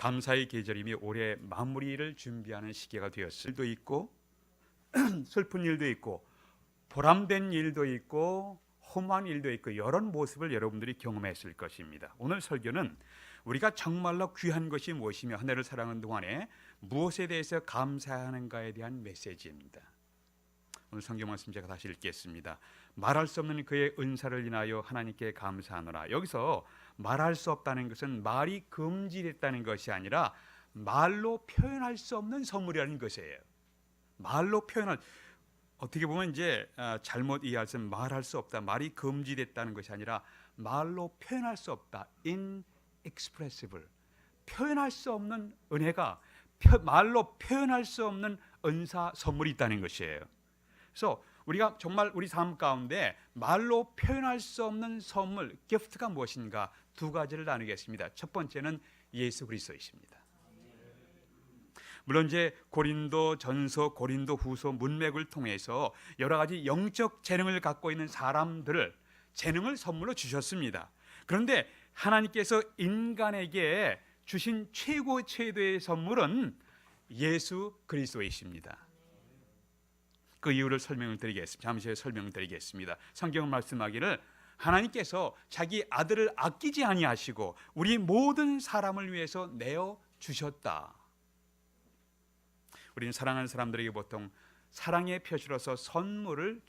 감사의 계절이며 올해 마무리를 준비하는 시기가 되었을 수도 있고 슬픈 일도 있고 보람된 일도 있고 험한 일도 있고 이런 모습을 여러분들이 경험했을 것입니다. 오늘 설교는 우리가 정말로 귀한 것이 무엇이며 한 해를 살아가는 동안에 무엇에 대해서 감사하는가에 대한 메시지입니다. 오늘 성경 말씀 제가 다시 읽겠습니다. 말할 수 없는 그의 은사를 인하여 하나님께 감사하노라. 여기서 말할 수 없다는 것은 말이 금지됐다는 것이 아니라 말로 표현할 수 없는 선물이라는 것이에요. 말로 표현할, 어떻게 보면 이제 잘못 이해하면 말할 수 없다, 말이 금지됐다는 것이 아니라 말로 표현할 수 없다, inexpressible, 표현할 수 없는 은혜가, 말로 표현할 수 없는 은사 선물이 있다는 것이에요. 그래서 우리가 정말 우리 삶 가운데 말로 표현할 수 없는 선물, 기프트가 무엇인가 두 가지를 나누겠습니다. 첫 번째는 예수 그리스도이십니다. 물론 이제 고린도 전서, 고린도 후서 문맥을 통해서 여러 가지 영적 재능을 갖고 있는 사람들을 재능을 선물로 주셨습니다. 그런데 하나님께서 인간에게 주신 최고의 선물은 예수 그리스도이십니다. 그 이유를 설명을 드리겠습니다. 잠시 후에 설명을 드리겠습니다. 성경은 말씀하기를 하나님께서 자기 아들을 아끼지 아니하시고 우리 모든 사람을 위해서 내어 주셨다. 우리는 사랑하는 사람들에게 보통 사랑의 표시로서 선물을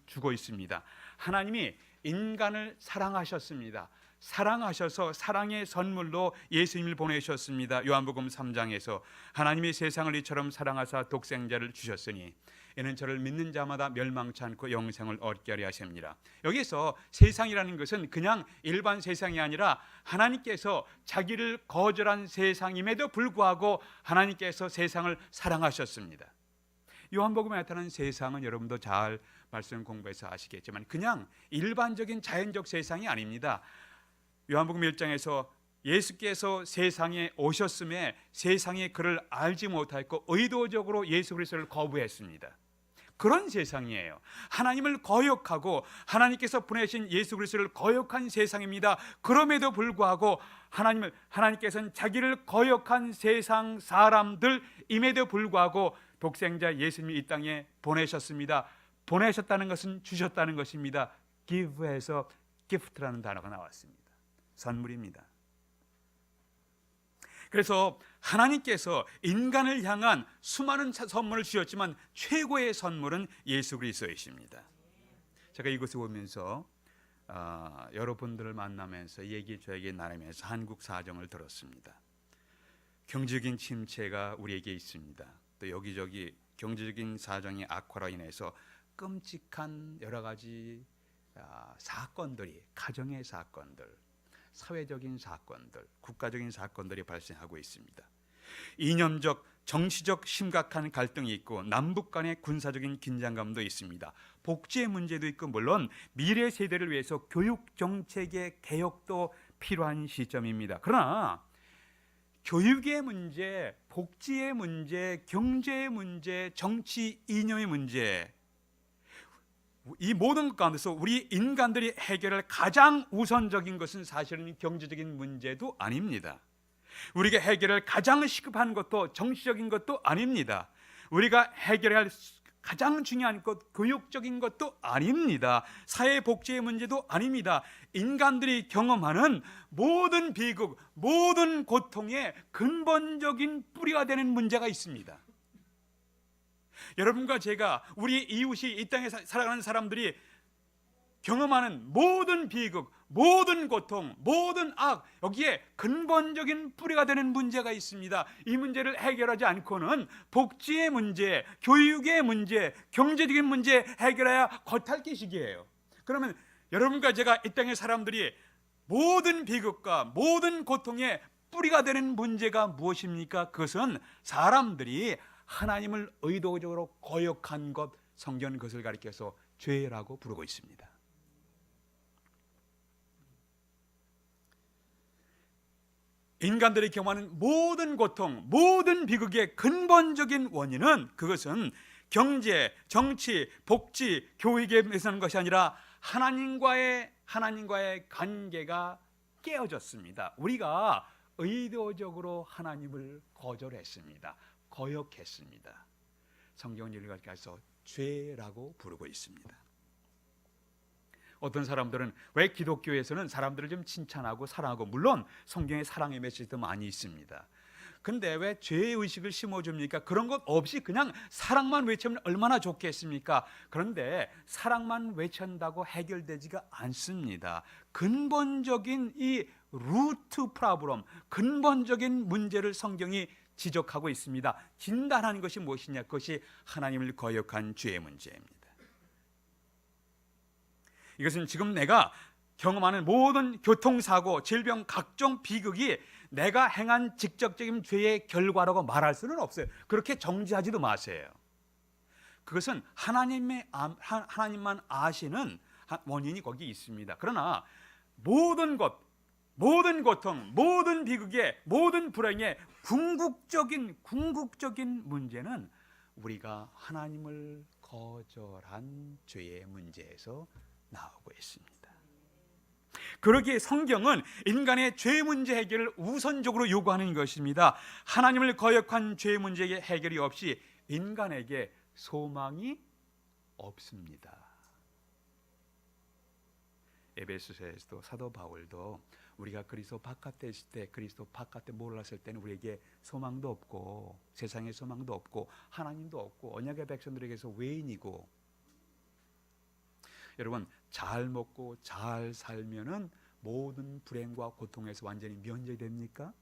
주고 있습니다. 하나님이 인간을 사랑하셨습니다. 사랑하셔서 사랑의 선물로 예수님을 보내셨습니다. 요한복음 3장에서 하나님이 세상을 이처럼 사랑하사 독생자를 주셨으니 이는 저를 믿는 자마다 멸망치 않고 영생을 얻게 하려 하십니다. 여기서 세상이라는 것은 그냥 일반 세상이 아니라 하나님께서 자기를 거절한 세상임에도 불구하고 하나님께서 세상을 사랑하셨습니다. 요한복음에 나타난 세상은 여러분도 잘 말씀 공부해서 아시겠지만 그냥 일반적인 자연적 세상이 아닙니다. 요한복음 1장에서 예수께서 세상에 오셨음에 세상이 그를 알지 못하였고 의도적으로 예수 그리스도를 거부했습니다. 그런 세상이에요. 하나님을 거역하고 하나님께서 보내신 예수 그리스도를 거역한 세상입니다. 그럼에도 불구하고 하나님께서는 자기를 거역한 세상 사람들임에도 불구하고 독생자 예수님이 이 땅에 보내셨습니다. 보내셨다는 것은 주셨다는 것입니다. give에서 gift라는 단어가 나왔습니다. 선물입니다. 그래서 하나님께서 인간을 향한 수많은 선물을 주셨지만 최고의 선물은 예수 그리스도이십니다. 제가 이곳에 오면서 여러분들을 만나면서 저에게 나누면서 한국 사정을 들었습니다. 경제적인 침체가 우리에게 있습니다. 또 여기저기 경제적인 사정의 악화로 인해서 끔찍한 여러 가지 사건들이, 가정의 사건들, 사회적인 사건들, 국가적인 사건들이 발생하고 있습니다. 이념적, 정치적 심각한 갈등이 있고 남북 간의 군사적인 긴장감도 있습니다. 복지의 문제도 있고 물론 미래 세대를 위해서 교육 정책의 개혁도 필요한 시점입니다. 그러나 교육의 문제, 복지의 문제, 경제의 문제, 정치 이념의 문제, 이 모든 것 가운데서 우리 인간들이 해결할 가장 우선적인 것은 사실은 경제적인 문제도 아닙니다. 우리가 해결할 가장 시급한 것도 정치적인 것도 아닙니다. 우리가 해결해야 할 가장 중요한 것, 교육적인 것도 아닙니다. 사회복지의 문제도 아닙니다. 인간들이 경험하는 모든 비극, 모든 고통의 근본적인 뿌리가 되는 문제가 있습니다. 여러분과 제가, 우리 이웃이 이 땅에 살아가는 사람들이 경험하는 모든 비극, 모든 고통, 모든 악, 여기에 근본적인 뿌리가 되는 문제가 있습니다. 이 문제를 해결하지 않고는 복지의 문제, 교육의 문제, 경제적인 문제 해결해야 겉핥기식이에요. 그러면 여러분과 제가 이 땅의 사람들이 모든 비극과 모든 고통의 뿌리가 되는 문제가 무엇입니까? 그것은 사람들이 하나님을 의도적으로 거역한 것, 성경은 그것을 가리켜서 죄라고 부르고 있습니다. 인간들이 경험하는 모든 고통, 모든 비극의 근본적인 원인은 그것은 경제, 정치, 복지, 교육에 매서는 것이 아니라 하나님과의 관계가 깨어졌습니다. 우리가 의도적으로 하나님을 거절했습니다. 거역했습니다. 성경을 읽어서 죄라고 부르고 있습니다. 어떤 사람들은 왜 기독교에서는 사람들을 좀 칭찬하고 사랑하고, 물론 성경에 사랑의 메시지도 많이 있습니다. 근데 왜 죄의식을 심어줍니까? 그런 것 없이 그냥 사랑만 외치면 얼마나 좋겠습니까? 그런데 사랑만 외친다고 해결되지가 않습니다. 근본적인 이 루트 프로블럼, 근본적인 문제를 성경이 지적하고 있습니다. 진단하는 것이 무엇이냐? 그것이 하나님을 거역한 죄의 문제입니다. 이것은 지금 내가 경험하는 모든 교통사고, 질병, 각종 비극이 내가 행한 직접적인 죄의 결과라고 말할 수는 없어요. 그렇게 정지하지도 마세요. 그것은 하나님만 아시는 원인이 거기 있습니다. 그러나 모든 것, 모든 고통, 모든 비극의, 모든 불행의 궁극적인 문제는 우리가 하나님을 거절한 죄의 문제에서 나오고 있습니다. 그러기에 성경은 인간의 죄 문제 해결을 우선적으로 요구하는 것입니다. 하나님을 거역한 죄 문제의 해결이 없이 인간에게 소망이 없습니다. 에베소서에서도 사도 바울도 우리가 그리스도 바깥에 있을 때, 그리스도 바깥에 몰랐을 때는 우리에게 소망도 없고 세상에 소망도 없고 하나님도 없고 언약의 백성들에게서 외인이고, 여러분 잘 먹고 잘 살면은 모든 불행과 고통에서 완전히 면제됩니까?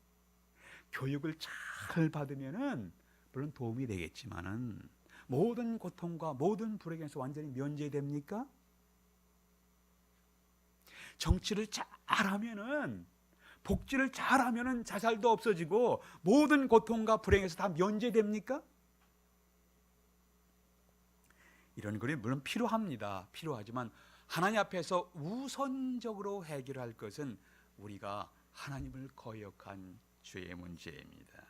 교육을 잘 받으면은 물론 도움이 되겠지만은 모든 고통과 모든 불행에서 완전히 면제됩니까? 정치를 잘하면은, 복지를 잘하면은 자살도 없어지고 모든 고통과 불행에서 다 면제됩니까? 이런 것이 물론 필요합니다. 필요하지만 하나님 앞에서 우선적으로 해결할 것은 우리가 하나님을 거역한 죄의 문제입니다.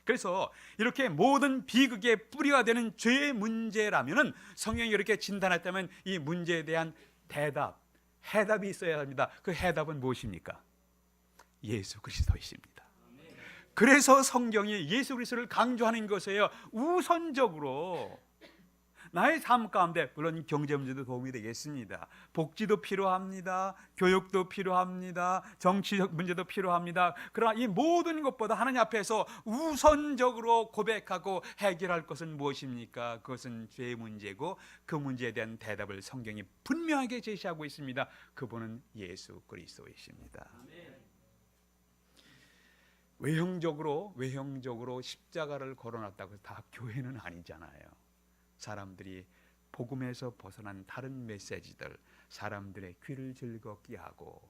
그래서 이렇게 모든 비극의 뿌리가 되는 죄의 문제라면은 성경이 이렇게 진단했다면 이 문제에 대한 해답이 있어야 합니다. 그 해답은 무엇입니까? 예수 그리스도이십니다. 그래서 성경이 예수 그리스도를 강조하는 것이에요. 우선적으로 나의 삶 가운데 물론 경제 문제도 도움이 되겠습니다. 복지도 필요합니다. 교육도 필요합니다. 정치적 문제도 필요합니다. 그러나 이 모든 것보다 하나님 앞에서 우선적으로 고백하고 해결할 것은 무엇입니까? 그것은 죄의 문제고 그 문제에 대한 대답을 성경이 분명하게 제시하고 있습니다. 그분은 예수 그리스도이십니다. 외형적으로 십자가를 걸어놨다고 해서 다 교회는 아니잖아요. 사람들이 복음에서 벗어난 다른 메시지들, 사람들의 귀를 즐겁게 하고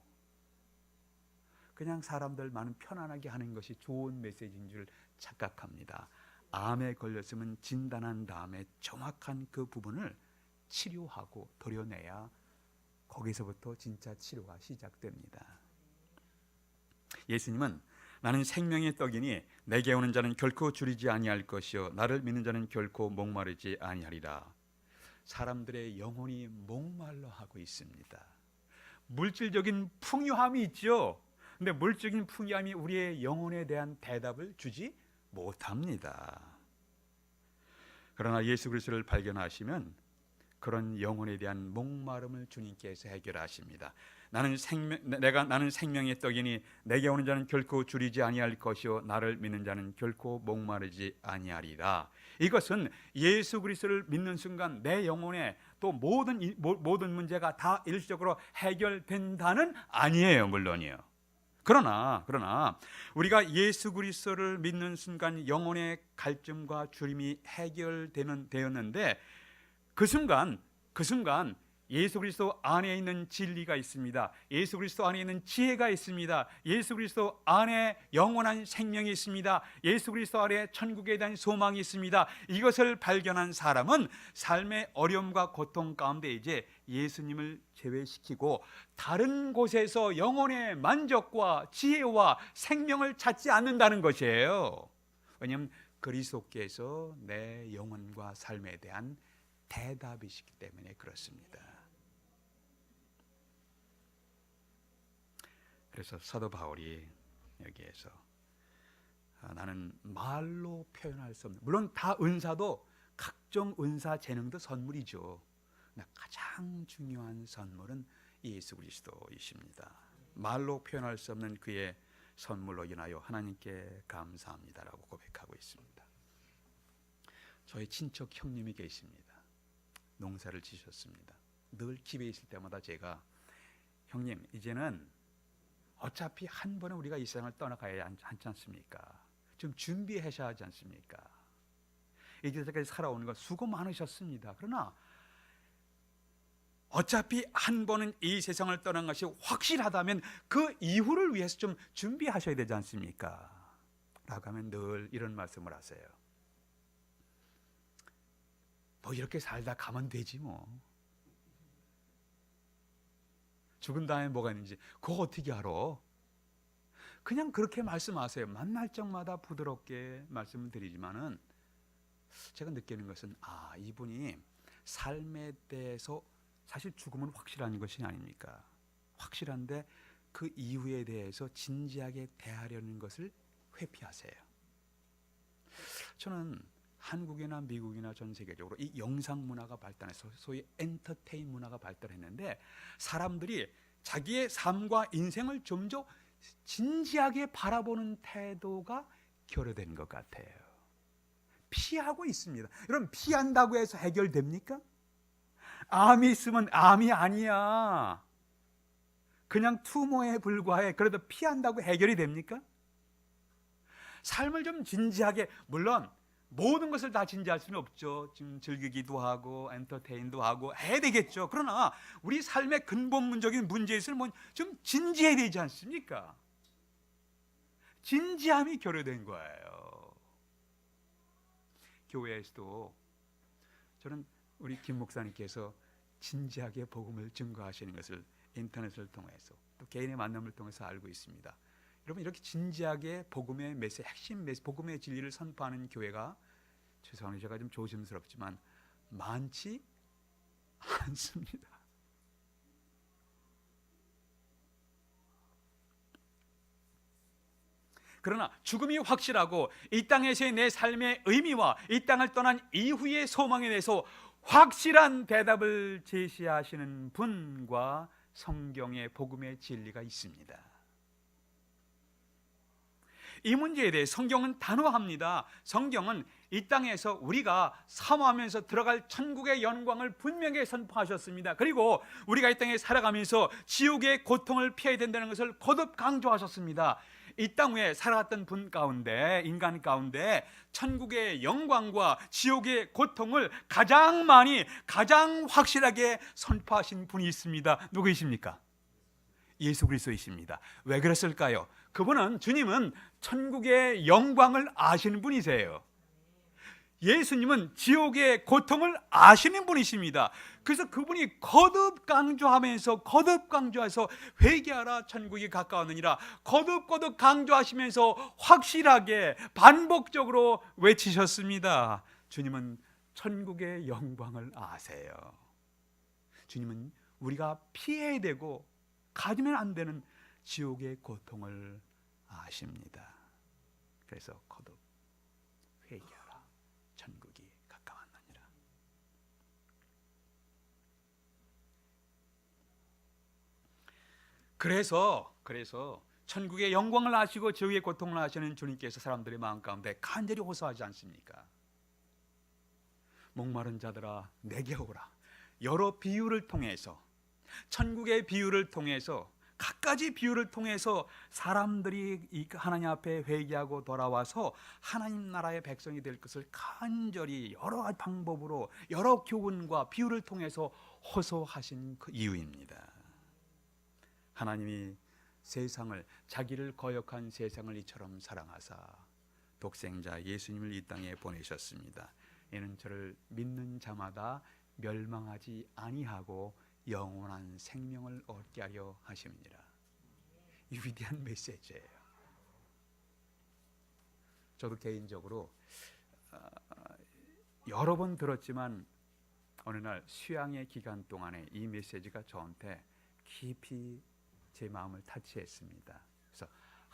그냥 사람들 많은 편안하게 하는 것이 좋은 메시지인 줄 착각합니다. 암에 걸렸으면 진단한 다음에 정확한 그 부분을 치료하고 도려내야 거기서부터 진짜 치료가 시작됩니다. 예수님은 나는 생명의 떡이니 내게 오는 자는 결코 줄이지 아니할 것이요 나를 믿는 자는 결코 목마르지 아니하리라. 사람들의 영혼이 목말라 하고 있습니다. 물질적인 풍요함이 있죠. 근데 물질적인 풍요함이 우리의 영혼에 대한 대답을 주지 못합니다. 그러나 예수 그리스도를 발견하시면 그런 영혼에 대한 목마름을 주님께서 해결하십니다. 나는 생명의 떡이니 내게 오는 자는 결코 줄이지 아니할 것이요 나를 믿는 자는 결코 목마르지 아니하리라. 이것은 예수 그리스도를 믿는 순간 내 영혼에 또 모든 문제가 다 일시적으로 해결된다는 아니에요. 물론이요. 그러나 우리가 예수 그리스도를 믿는 순간 영혼의 갈증과 주림이 해결되었는데 그 순간 예수 그리스도 안에 있는 진리가 있습니다. 예수 그리스도 안에 있는 지혜가 있습니다. 예수 그리스도 안에 영원한 생명이 있습니다. 예수 그리스도 안에 천국에 대한 소망이 있습니다. 이것을 발견한 사람은 삶의 어려움과 고통 가운데 이제 예수님을 제외시키고 다른 곳에서 영혼의 만족과 지혜와 생명을 찾지 않는다는 것이에요. 왜냐하면 그리스도께서 내 영혼과 삶에 대한 대답이시기 때문에 그렇습니다. 그래서 사도 바울이 여기에서 나는 말로 표현할 수 없는, 물론 다 은사도 각종 은사 재능도 선물이죠. 그러나 가장 중요한 선물은 예수 그리스도이십니다. 말로 표현할 수 없는 그의 선물로 인하여 하나님께 감사합니다라고 고백하고 있습니다. 저희 친척 형님이 계십니다. 농사를 지셨습니다. 늘 집에 있을 때마다 제가, 형님 이제는 어차피 한 번에 우리가 이 세상을 떠나가야 하지 않습니까? 좀 준비하셔야 하지 않습니까? 이제까지 살아오는 건 수고 많으셨습니다. 그러나 어차피 한 번은 이 세상을 떠난 것이 확실하다면 그 이후를 위해서 좀 준비하셔야 되지 않습니까? 라고 하면 늘 이런 말씀을 하세요. 뭐 이렇게 살다 가면 되지 뭐. 죽은 다음에 뭐가 있는지 그거 어떻게 알아? 그냥 그렇게 말씀하세요. 만날 적마다 부드럽게 말씀을 드리지만은 제가 느끼는 것은 이분이 삶에 대해서 사실 죽음은 확실한 것이 아닙니까? 확실한데 그 이후에 대해서 진지하게 대하려는 것을 회피하세요. 저는 한국이나 미국이나 전 세계적으로 이 영상 문화가 발달해서 소위 엔터테인 문화가 발달했는데 사람들이 자기의 삶과 인생을 좀 더 진지하게 바라보는 태도가 결여된 것 같아요. 피하고 있습니다. 여러분, 피한다고 해서 해결됩니까? 암이 있으면 암이 아니야. 그냥 투모에 불과해. 그래도 피한다고 해결이 됩니까? 삶을 좀 진지하게, 물론 모든 것을 다 진지할 수는 없죠. 지금 즐기기도 하고 엔터테인도 하고 해야 되겠죠. 그러나 우리 삶의 근본적인 문제에 있으면 좀 진지해야 되지 않습니까? 진지함이 결여된 거예요. 교회에서도 저는 우리 김 목사님께서 진지하게 복음을 증거하시는 것을 인터넷을 통해서 또 개인의 만남을 통해서 알고 있습니다. 여러분, 이렇게 진지하게 복음의 메시지, 핵심 메시지, 복음의 진리를 선포하는 교회가, 죄송합니다, 제가 좀 조심스럽지만 많지 않습니다. 그러나 죽음이 확실하고 이 땅에서의 내 삶의 의미와 이 땅을 떠난 이후의 소망에 대해서 확실한 대답을 제시하시는 분과 성경의 복음의 진리가 있습니다. 이 문제에 대해 성경은 단호합니다. 성경은 이 땅에서 우리가 사모하면서 들어갈 천국의 영광을 분명히 선포하셨습니다. 그리고 우리가 이 땅에 살아가면서 지옥의 고통을 피해야 된다는 것을 거듭 강조하셨습니다. 이 땅 위에 살아갔던 분 가운데, 인간 가운데 천국의 영광과 지옥의 고통을 가장 많이, 가장 확실하게 선포하신 분이 있습니다. 누구이십니까? 예수 그리스도이십니다. 왜 그랬을까요? 그분은, 주님은 천국의 영광을 아시는 분이세요. 예수님은 지옥의 고통을 아시는 분이십니다. 그래서 그분이 거듭 강조해서 회개하라, 천국이 가까웠느니라, 거듭 강조하시면서 확실하게 반복적으로 외치셨습니다. 주님은 천국의 영광을 아세요. 주님은 우리가 피해야 되고 가지면 안 되는 지옥의 고통을 아십니다. 그래서 거듭 회개하라, 천국이 가까웠느니라. 그래서 천국의 영광을 아시고 지옥의 고통을 아시는 주님께서 사람들의 마음 가운데 간절히 호소하지 않습니까? 목마른 자들아 내게 오라. 여러 비유를 통해서, 천국의 비유를 통해서, 갖가지 비유를 통해서 사람들이 하나님 앞에 회개하고 돌아와서 하나님 나라의 백성이 될 것을 간절히 여러 방법으로, 여러 교훈과 비유를 통해서 호소하신 그 이유입니다. 하나님이 세상을, 자기를 거역한 세상을 이처럼 사랑하사 독생자 예수님을 이 땅에 보내셨습니다. 이는 저를 믿는 자마다 멸망하지 아니하고 영원한 생명을 얻게 하려 하심이니라. 이 위대한 메시지예요. 저도 개인적으로 여러 번 들었지만 어느 날 수양의 기간 동안에 이 메시지가 저한테 깊이 제 마음을 타치했습니다. 그래서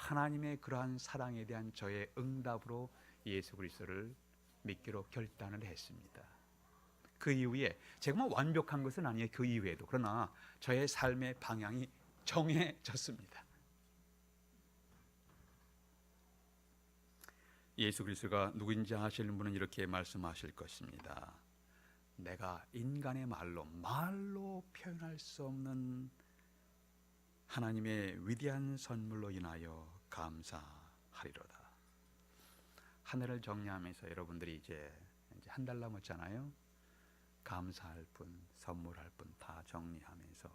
하나님의 그러한 사랑에 대한 저의 응답으로 예수 그리스도를 믿기로 결단을 했습니다. 그 이후에 제가 뭐 완벽한 것은 아니에요. 그 이후에도. 그러나 저의 삶의 방향이 정해졌습니다. 예수 그리스도가 누구인지 아시는 분은 이렇게 말씀하실 것입니다. 내가 인간의 말로 표현할 수 없는 하나님의 위대한 선물로 인하여 감사하리로다. 한 해를 정리하면서 여러분들이 이제 한 달 남았잖아요. 감사할 분, 선물할 분 다 정리하면서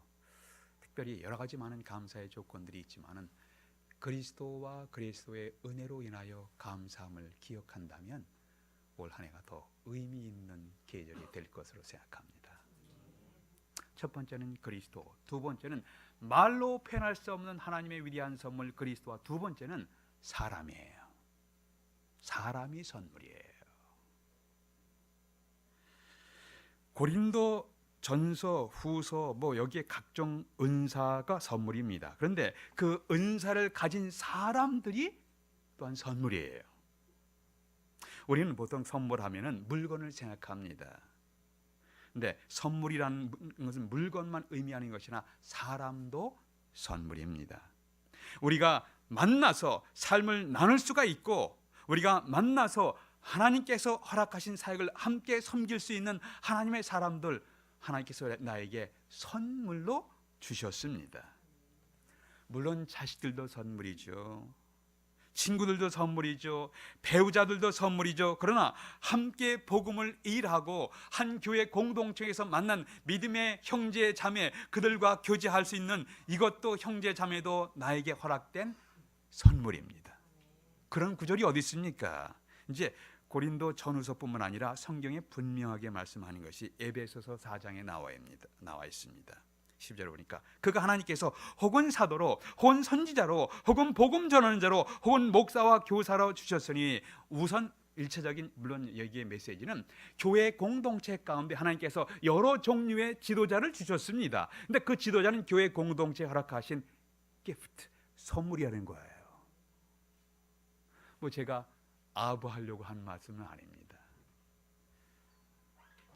특별히 여러 가지 많은 감사의 조건들이 있지만은 그리스도와 그리스도의 은혜로 인하여 감사함을 기억한다면 올 한 해가 더 의미 있는 계절이 될 것으로 생각합니다. 첫 번째는 그리스도, 두 번째는 말로 표현할 수 없는 하나님의 위대한 선물 그리스도와 두 번째는 사람이에요. 사람이 선물이에요. 고린도 전서, 후서 여기에 각종 은사가 선물입니다. 그런데 그 은사를 가진 사람들이 또한 선물이에요. 우리는 보통 선물하면은 물건을 생각합니다. 근데 선물이라는 것은 물건만 의미하는 것이나 사람도 선물입니다. 우리가 만나서 삶을 나눌 수가 있고 우리가 만나서 하나님께서 허락하신 사역을 함께 섬길 수 있는 하나님의 사람들 하나님께서 나에게 선물로 주셨습니다. 물론 자식들도 선물이죠. 친구들도 선물이죠. 배우자들도 선물이죠. 그러나 함께 복음을 일하고 한 교회 공동체에서 만난 믿음의 형제 자매 그들과 교제할 수 있는 이것도 형제 자매도 나에게 허락된 선물입니다. 그런 구절이 어디 있습니까? 이제 고린도 전후서뿐만 아니라 성경에 분명하게 말씀하는 것이 에베소서 4장에 나와 있습니다. 10절에 보니까 그가 하나님께서 혹은 사도로 혹은 선지자로 혹은 복음 전하는 자로 혹은 목사와 교사로 주셨으니 우선 일차적인 물론 여기의 메시지는 교회 공동체 가운데 하나님께서 여러 종류의 지도자를 주셨습니다. 근데 그 지도자는 교회 공동체에 허락하신 기프트, 선물이라는 거예요. 제가 아부하려고 한 말씀은 아닙니다.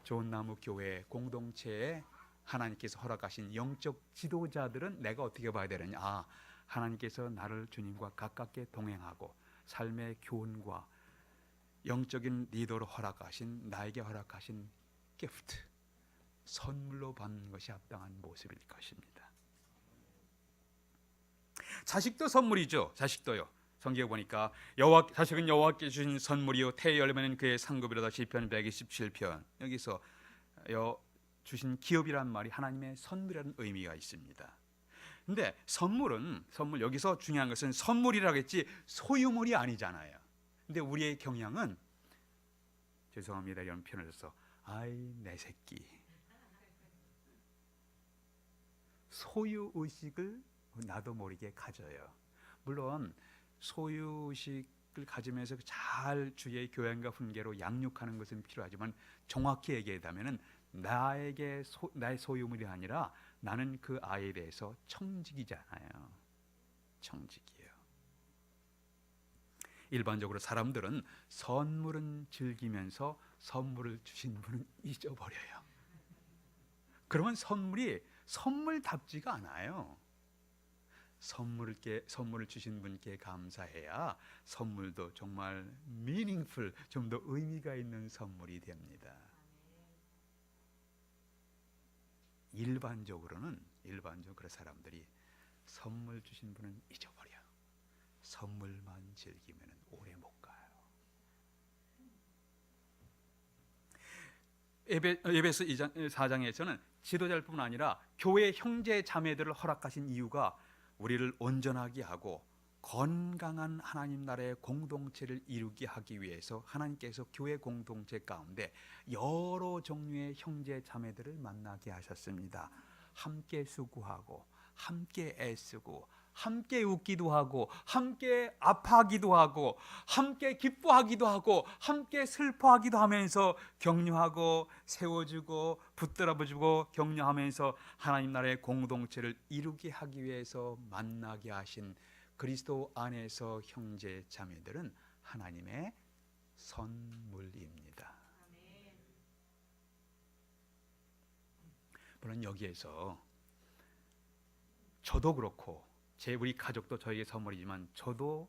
좋은 나무 교회 공동체에 하나님께서 허락하신 영적 지도자들은 내가 어떻게 봐야 되느냐? 하나님께서 나를 주님과 가깝게 동행하고 삶의 교훈과 영적인 리더로 나에게 허락하신 기프트, 선물로 받는 것이 합당한 모습일 것입니다. 자식도 선물이죠. 자식도요. 성경에 보니까 자식은 여호와께 주신 선물이요 태의 열매는 그의 상급이로다. 시편 127편 여기서 주신 기업이란 말이 하나님의 선물이라는 의미가 있습니다. 근데 선물 여기서 중요한 것은 선물이라고 했지 소유물이 아니잖아요. 근데 우리의 경향은 죄송합니다 이런 표현을 써서 아이 내 새끼 소유의식을 나도 모르게 가져요. 물론 소유의식을 가지면서 잘 주의 교양과 훈계로 양육하는 것은 필요하지만 정확히 얘기하자면 나의 소유물이 아니라 나는 그 아이에 대해서 청직이잖아요. 청직이에요. 일반적으로 사람들은 선물은 즐기면서 선물을 주신 분은 잊어버려요. 그러면 선물이 선물답지가 않아요. 선물을 주신 분께 감사해야 선물도 정말 meaningful, 좀 더 의미가 있는 선물이 됩니다. 일반적으로 사람들이 선물 주신 분은 잊어버려. 선물만 즐기면 오래 못 가요. 에베소 4장에서는 지도자일 뿐만 아니라 교회 형제 자매들을 허락하신 이유가 우리를 온전하게 하고 건강한 하나님 나라의 공동체를 이루게 하기 위해서 하나님께서 교회 공동체 가운데 여러 종류의 형제 자매들을 만나게 하셨습니다. 함께 수고하고 함께 애쓰고 함께 웃기도 하고 함께 아파하기도 하고 함께 기뻐하기도 하고 함께 슬퍼하기도 하면서 격려하고 세워주고 붙들어주고 격려하면서 하나님 나라의 공동체를 이루게 하기 위해서 만나게 하신 그리스도 안에서 형제 자매들은 하나님의 선물입니다. 물론 여기에서 저도 그렇고 우리 가족도 저에게 선물이지만 저도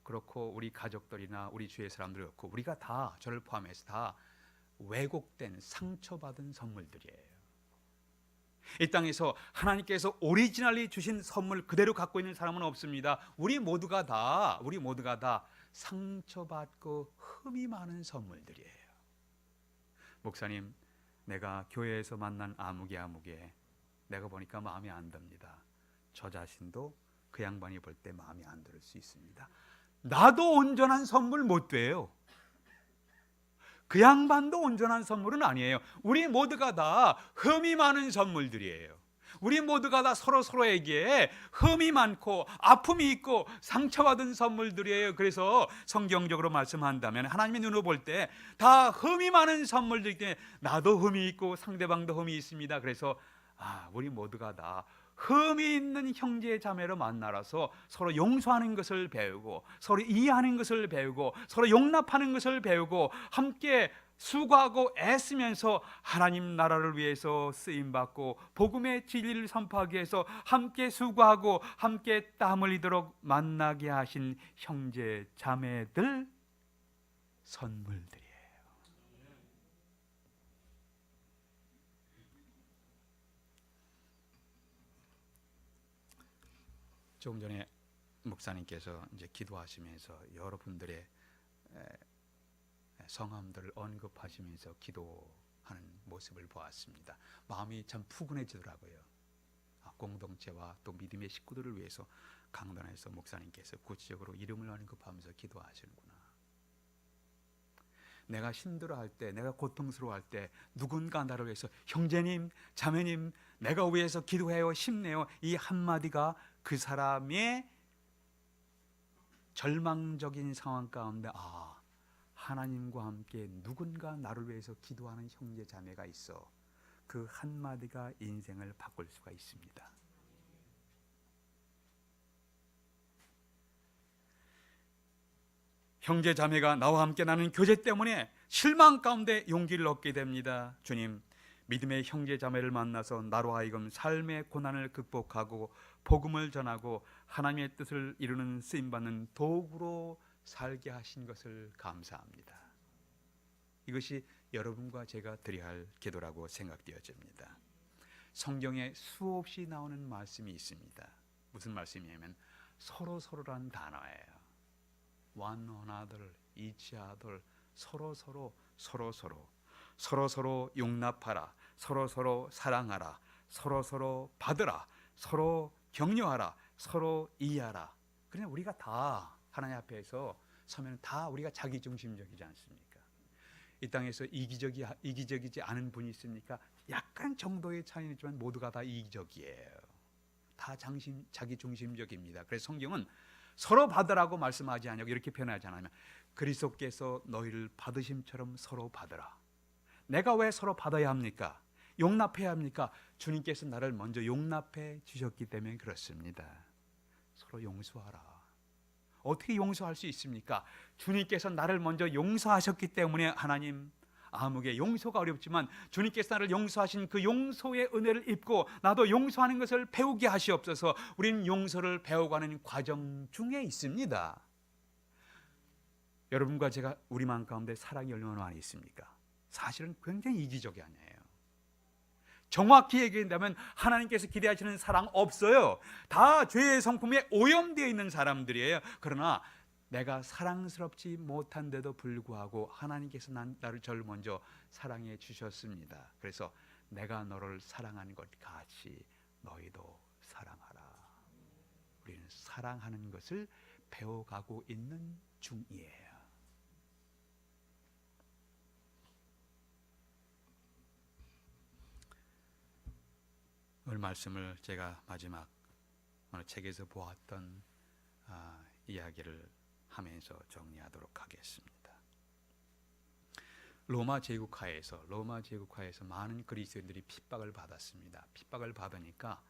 그렇고 우리 가족들이나 우리 주위의 사람들 그렇고 우리가 다, 저를 포함해서 다 왜곡된 상처받은 선물들이에요. 이 땅에서 하나님께서 오리지널리 주신 선물 그대로 갖고 있는 사람은 없습니다. 우리 모두가 다 상처받고 흠이 많은 선물들이에요. 목사님, 내가 교회에서 만난 아무개 내가 보니까 마음에 안 듭니다. 저 자신도 그 양반이 볼 때 마음에 안 들 수 있습니다. 나도 온전한 선물 못 돼요. 그 양반도 온전한 선물은 아니에요. 우리 모두가 다 흠이 많은 선물들이에요. 우리 모두가 다 서로에게 흠이 많고 아픔이 있고 상처받은 선물들이에요. 그래서 성경적으로 말씀한다면 하나님의 눈으로 볼 때 다 흠이 많은 선물들이기 때문에 나도 흠이 있고 상대방도 흠이 있습니다. 그래서 우리 모두가 다 흠이 있는 형제 자매로 만나서 서로 용서하는 것을 배우고 서로 이해하는 것을 배우고 서로 용납하는 것을 배우고 함께 수고하고 애쓰면서 하나님 나라를 위해서 쓰임받고 복음의 진리를 선포하기 위해서 함께 수고하고 함께 땀 흘리도록 만나게 하신 형제 자매들 선물들이에요. 조금 전에 목사님께서 이제 기도하시면서 여러분들의 성함들을 언급하시면서 기도하는 모습을 보았습니다. 마음이 참 푸근해지더라고요. 공동체와 또 믿음의 식구들을 위해서 강단에서 목사님께서 구체적으로 이름을 언급하면서 기도하시는구나. 내가 힘들어할 때, 내가 고통스러워할 때 누군가 나를 위해서 형제님, 자매님, 내가 위해서 기도해요, 힘내요, 이 한마디가 그 사람의 절망적인 상황 가운데 하나님과 함께 누군가 나를 위해서 기도하는 형제 자매가 있어, 그 한마디가 인생을 바꿀 수가 있습니다. 형제 자매가 나와 함께 나는 교제 때문에 실망 가운데 용기를 얻게 됩니다. 주님, 믿음의 형제 자매를 만나서 나로 하여금 삶의 고난을 극복하고 복음을 전하고 하나님의 뜻을 이루는 쓰임받는 도구로 살게 하신 것을 감사합니다. 이것이 여러분과 제가 드려야 할 기도라고 생각되어집니다. 성경에 수없이 나오는 말씀이 있습니다. 무슨 말씀이냐면 서로란 단어예요. one another, each other, 서로 용납하라, 서로 사랑하라, 서로 받으라, 서로 격려하라, 서로 이해하라. 그냥 우리가 다 하나님 앞에서 서면 다 우리가 자기중심적이지 않습니까? 이 땅에서 이기적이지 않은 분이 있습니까? 약간 정도의 차이는 있지만 모두가 다 이기적이에요. 다 자기중심적입니다. 그래서 성경은 서로 받으라고 말씀하지 않냐고 이렇게 표현하지 않으면 그리스도께서 너희를 받으심처럼 서로 받으라. 내가 왜 서로 받아야 합니까? 용납해야 합니까? 주님께서 나를 먼저 용납해 주셨기 때문에 그렇습니다. 서로 용서하라. 어떻게 용서할 수 있습니까? 주님께서 나를 먼저 용서하셨기 때문에 하나님, 아무개 용서가 어렵지만 주님께서 나를 용서하신 그 용서의 은혜를 입고 나도 용서하는 것을 배우게 하시옵소서. 우리는 용서를 배워가는 과정 중에 있습니다. 여러분과 제가 우리 마음 가운데 사랑이 얼마나 많이 있습니까? 사실은 굉장히 이기적이 아니에요. 정확히 얘기한다면 하나님께서 기대하시는 사랑 없어요. 다 죄의 성품에 오염되어 있는 사람들이에요. 그러나 내가 사랑스럽지 못한데도 불구하고 하나님께서 저를 먼저 사랑해 주셨습니다. 그래서 내가 너를 사랑하는 것 같이 너희도 사랑하라. 우리는 사랑하는 것을 배워가고 있는 중이에요. 오늘 말씀을 제가 마지막 어느 책에서 보았던 이야기를 하면서 정리하도록 하겠습니다. 로마 제국하에서 많은 그리스도인들이 핍박을 받았습니다. 핍박을 받으니까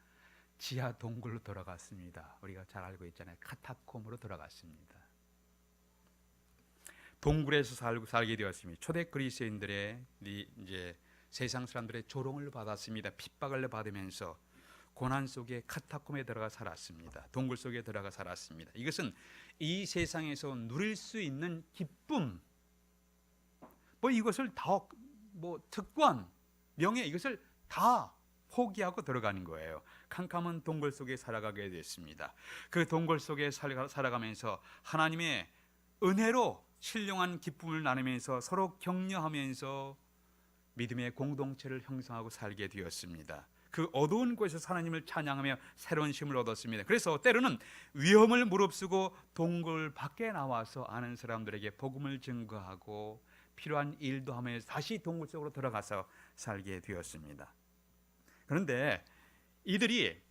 지하 동굴로 돌아갔습니다. 우리가 잘 알고 있잖아요. 카타콤으로 돌아갔습니다. 동굴에서 살게 되었습니다. 초대 그리스도인들의 이제 세상 사람들의 조롱을 받았습니다. 핍박을 받으면서 고난 속에 카타콤에 들어가 살았습니다. 동굴 속에 들어가 살았습니다. 이것은 이 세상에서 누릴 수 있는 기쁨, 이것을 다 특권, 명예, 이것을 다 포기하고 들어가는 거예요. 캄캄한 동굴 속에 살아가게 됐습니다. 그 동굴 속에 살아가면서 하나님의 은혜로 신령한 기쁨을 나누면서 서로 격려하면서 믿음의 공동체를 형성하고 살게 되었습니다. 그 어두운 곳에서 하나님을 찬양하며 새로운 힘을 얻었습니다. 그래서 때로는 위험을 무릅쓰고 동굴 밖에 나와서 아는 사람들에게 복음을 증거하고 필요한 일도 하면서 다시 동굴 속으로 들어가서 살게 되었습니다. 그런데 이들이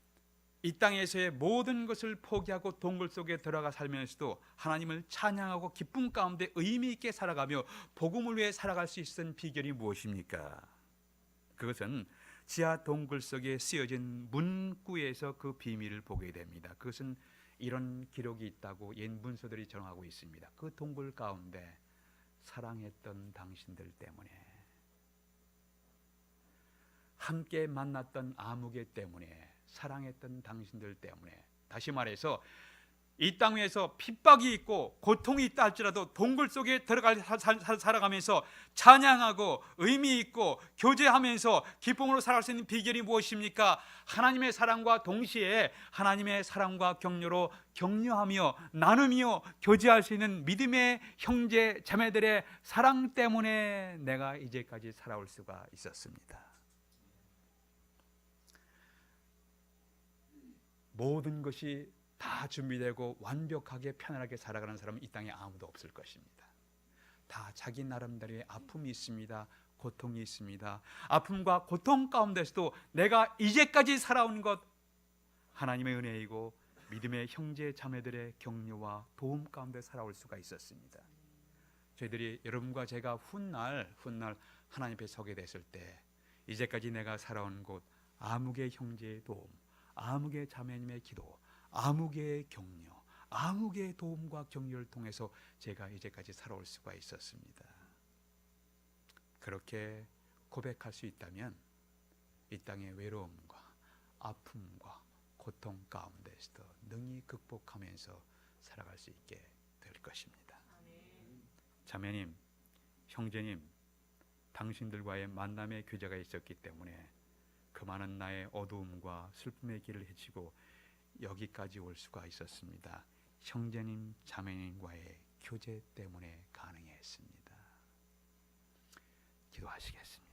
이 땅에서의 모든 것을 포기하고 동굴 속에 들어가 살면서도 하나님을 찬양하고 기쁨 가운데 의미 있게 살아가며 복음을 위해 살아갈 수 있었던 비결이 무엇입니까? 그것은 지하 동굴 속에 쓰여진 문구에서 그 비밀을 보게 됩니다. 그것은 이런 기록이 있다고 옛 문서들이 전하고 있습니다. 그 동굴 가운데 사랑했던 당신들 때문에, 함께 만났던 아무개 때문에, 사랑했던 당신들 때문에, 다시 말해서 이 땅 위에서 핍박이 있고 고통이 있다 할지라도 동굴 속에 들어가 살아가면서 찬양하고 의미 있고 교제하면서 기쁨으로 살아갈 수 있는 비결이 무엇입니까? 하나님의 사랑과 동시에 하나님의 사랑과 격려로 격려하며 나누며 교제할 수 있는 믿음의 형제 자매들의 사랑 때문에 내가 이제까지 살아올 수가 있었습니다. 모든 것이 다 준비되고 완벽하게 편안하게 살아가는 사람은 이 땅에 아무도 없을 것입니다. 다 자기 나름대로의 아픔이 있습니다. 고통이 있습니다. 아픔과 고통 가운데서도 내가 이제까지 살아온 것 하나님의 은혜이고 믿음의 형제 자매들의 격려와 도움 가운데 살아올 수가 있었습니다. 저희들이 여러분과 제가 훗날 하나님 앞에 서게 됐을 때 이제까지 내가 살아온 곳 아무개 형제의 도움, 아무개 자매님의 기도, 아무개의 격려, 아무개의 도움과 격려를 통해서 제가 이제까지 살아올 수가 있었습니다. 그렇게 고백할 수 있다면 이 땅의 외로움과 아픔과 고통 가운데서도 능히 극복하면서 살아갈 수 있게 될 것입니다. 자매님, 형제님, 당신들과의 만남의 교제가 있었기 때문에 그 많은 나의 어두움과 슬픔의 길을 헤치고 여기까지 올 수가 있었습니다. 형제님, 자매님과의 교제 때문에 가능했습니다. 기도하시겠습니다.